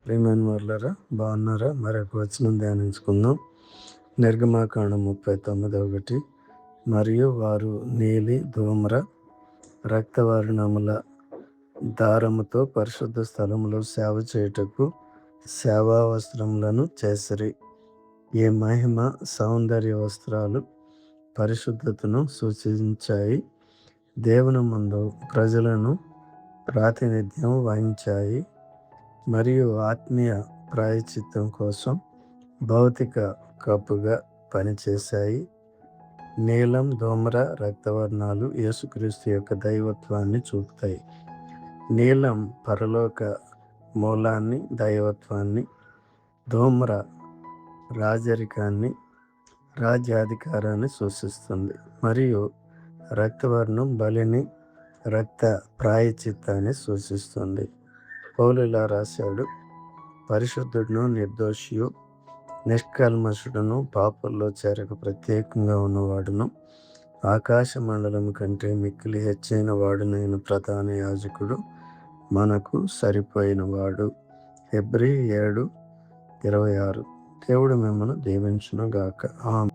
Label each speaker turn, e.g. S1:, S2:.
S1: ప్రియమైన వాళ్ళారా, బాగున్నారా? మరొక వచనం ధ్యానించుకుందాం. నిర్గమాకాండం 39:1. మరియు వారు నీలి, ధూమ్ర, రక్తవర్ణముల దారముతో పరిశుద్ధ స్థలములో సేవ చేయుటకు సేవా వస్త్రములను చేసిరి. ఈ మహిమ సౌందర్య వస్త్రాలు పరిశుద్ధతను సూచించాయి. దేవుని ముందు ప్రజలను ప్రాతినిధ్యం వహించాయి మరియు ఆత్మీయ ప్రాయశ్చిత్తం కోసం భౌతిక కప్పుగా పనిచేశాయి. నీలం, ధూమ్ర, రక్తవర్ణాలు యేసుక్రీస్తు యొక్క దైవత్వాన్ని చూపుతాయి. నీలం పరలోక మూలాన్ని, దైవత్వాన్ని. ధూమ్ర రాజరికాన్ని, రాజ్యాధికారాన్ని సూచిస్తుంది. మరియు రక్తవర్ణం బలిని, రక్త ప్రాయశ్చిత్తాన్ని సూచిస్తుంది. పౌలు ఇలా రాశాడు: పరిశుద్ధుడును, నిర్దోషియు, నిష్కల్మషుడును, పాపంలో చేరక ప్రత్యేకంగా ఉన్నవాడును, ఆకాశ మండలం కంటే మిక్కిలి హెచ్చైన వాడునైన ప్రధాన యాజకుడు మనకు సరిపోయిన వాడు. హెబ్రీ 7:26. దేవుడు మిమ్మల్ని దీవించును గాక. ఆమేన్.